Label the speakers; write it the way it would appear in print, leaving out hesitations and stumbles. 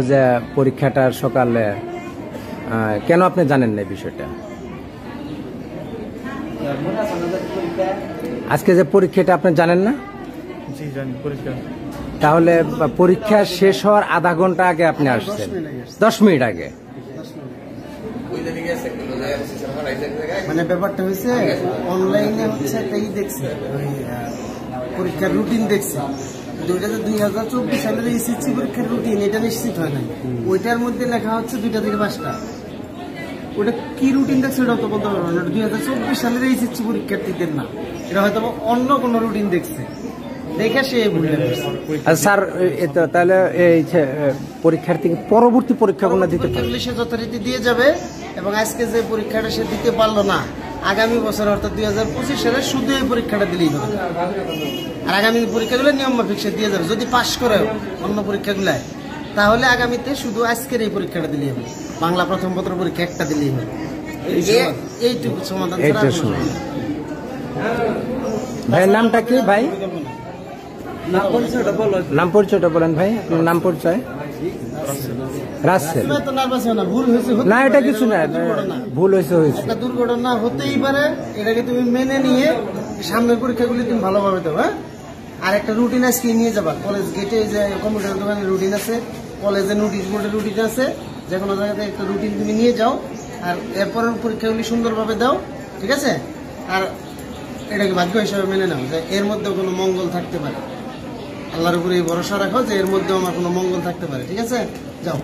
Speaker 1: যে পরীক্ষাটা সকালে কেন আপনি জানেন না বিষয়টা? আজকে যে পরীক্ষাটা আপনি জানেন না?
Speaker 2: জি জানি পরীক্ষা।
Speaker 1: তাহলে পরীক্ষা শেষ হওয়ার আধা ঘন্টা আগে আপনি আসছেন, 10 মিনিট আগে।
Speaker 3: মানে ব্যাপারটা হয়েছে অনলাইনে হচ্ছে তাই দেখছি, পরীক্ষার রুটিন দেখছি। ওইটা যে 2024 সালের এসএসসি পরীক্ষার রুটিন, এটা নিশ্চিত হয় নাই। ওইটার মধ্যে লেখা হচ্ছে 2টা থেকে 5টা। ওটা কি রুটিন দেখছে ওটা তো বলতে পারবো না। 2024 সালের এসএসসি পরীক্ষার্থীদের না, এটা হয়তো অন্য কোনো রুটিন দেখছে, দেখে সে ভুলে গেছে।
Speaker 1: স্যার তাহলে এই পরীক্ষার্থী পরবর্তী পরীক্ষাগুলো দিতে
Speaker 3: পরীক্ষাগুলি সে যথারীতি দিয়ে যাবে, এবং আজকে যে পরীক্ষাটা সে দিতে পারলো না, আগামী বছর অর্থাৎ 2025 সালে শুধু এই পরীক্ষাটা দিলেই হবে। আর আগামী পরীক্ষাগুলো নিয়ম মাফিক সে দিয়ে যাবে। যদি পাশ করে অন্য পরীক্ষাগুলায়, তাহলে আগামীতে শুধু আজকের এই পরীক্ষাটা দিলেই হবে। বাংলা প্রথম পত্র পরীক্ষা একটা দিলেই হবে। এইটুকু সমাধান।
Speaker 1: ভাইয়ের নামটা কি ভাই? নাম পরিচয়টা বলেন ভাই, আপনার নাম পরিচয়? রাসেল। না এটা কিছু না, ভুল হয়েছে।
Speaker 3: একটা দুর্ঘটনা হতেই পারে, এটাকে তুমি মেনে নিয়ে সামনের পরীক্ষাগুলি তুমি ভালোভাবে দেবো। হ্যাঁ, আর একটা রুটিন আজকে নিয়ে যাবা। কলেজ গেটে যে কম্পিউটার দোকানের রুটিন আছে, কলেজে নোটিশ বোর্ডের রুটিন আছে, যে কোনো জায়গাতে একটা রুটিন তুমি নিয়ে যাও, আর এরপরের পরীক্ষাগুলি সুন্দরভাবে দাও। ঠিক আছে? আর এটাকে ভাগ্য হিসাবে মেনে নাও যে এর মধ্যে কোনো মঙ্গল থাকতে পারে। আল্লাহর উপরে এই ভরসা রাখো যে এর মধ্যে আমার কোনো মঙ্গল থাকতে পারে। ঠিক আছে, যাও।